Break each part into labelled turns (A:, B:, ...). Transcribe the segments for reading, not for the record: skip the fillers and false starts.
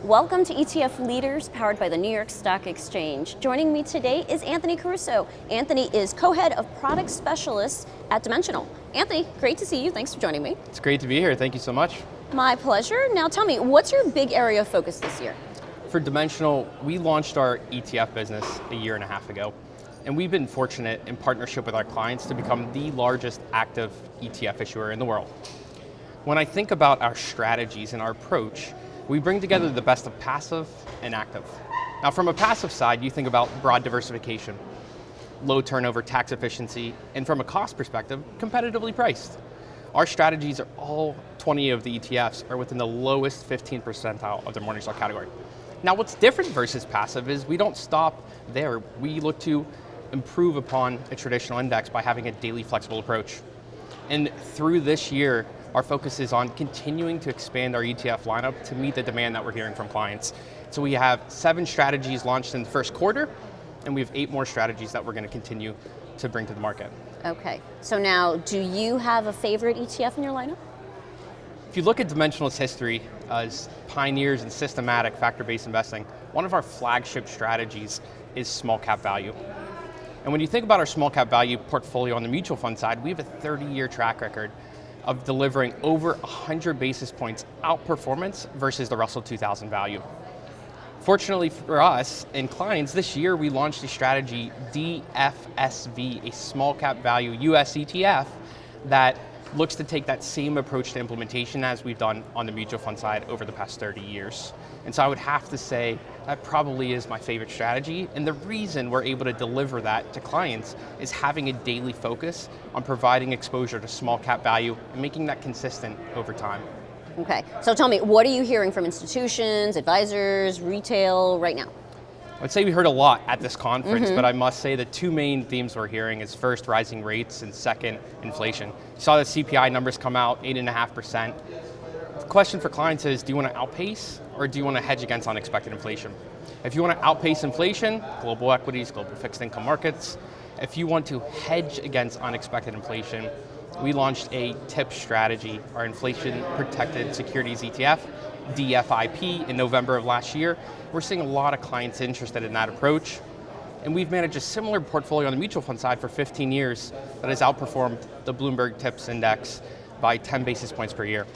A: Welcome to ETF Leaders, powered by the New York Stock Exchange. Joining me today is Anthony Caruso. Anthony is co-head of product specialists at Dimensional. Anthony, great to see you. Thanks for joining me.
B: It's great to be here. Thank you so much.
A: My pleasure. Now tell me, what's your big area of focus this year?
B: For Dimensional, we launched our ETF business a year and a half ago, and we've been fortunate in partnership with our clients to become the largest active ETF issuer in the world. When I think about our strategies and our approach, we bring together the best of passive and active. Now from a passive side, you think about broad diversification, low turnover, tax efficiency, and from a cost perspective, competitively priced. Our strategies are all 20 of the ETFs are within the lowest 15 percentile of their Morningstar category. Now what's different versus passive is we don't stop there. We look to improve upon a traditional index by having a daily flexible approach. And through this year, our focus is on continuing to expand our ETF lineup to meet the demand that we're hearing from clients. So we have 7 strategies launched in the first quarter, and we have 8 more strategies that we're going to continue to bring to the market.
A: Okay, so now, do you have a favorite ETF in your lineup?
B: If you look at Dimensional's history as pioneers in systematic factor-based investing, one of our flagship strategies is small cap value. And when you think about our small cap value portfolio on the mutual fund side, we have a 30-year track record of delivering over 100 basis points outperformance versus the Russell 2000 value. Fortunately for us and clients, this year we launched a strategy, DFSV, a small cap value US ETF that looks to take that same approach to implementation as we've done on the mutual fund side over the past 30 years. And so I would have to say that probably is my favorite strategy. And the reason we're able to deliver that to clients is having a daily focus on providing exposure to small cap value and making that consistent over time.
A: Okay, so tell me, what are you hearing from institutions, advisors, retail right now?
B: I'd say we heard a lot at this conference, but I must say the 2 main themes we're hearing is first, rising rates, and second, inflation. You saw the CPI numbers come out, 8.5%. The question for clients is, do you want to outpace or do you want to hedge against unexpected inflation? If you want to outpace inflation, global equities, global fixed income markets. If you want to hedge against unexpected inflation, we launched a TIP strategy, our inflation protected securities ETF, DFIP, in November of last year. We're seeing a lot of clients interested in that approach. And we've managed a similar portfolio on the mutual fund side for 15 years that has outperformed the Bloomberg TIPS index by 10 basis points per year.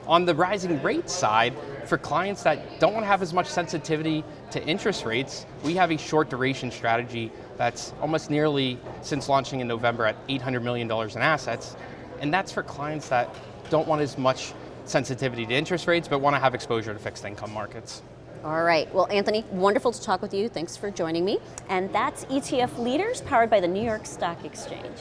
B: On the rising rate side, for clients that don't want to have as much sensitivity to interest rates, we have a short duration strategy that's almost nearly, since launching in November, at $800 million in assets. And that's for clients that don't want as much sensitivity to interest rates, but want to have exposure to fixed income markets.
A: All right, well, Anthony, wonderful to talk with you. Thanks for joining me. And that's ETF Leaders, powered by the New York Stock Exchange.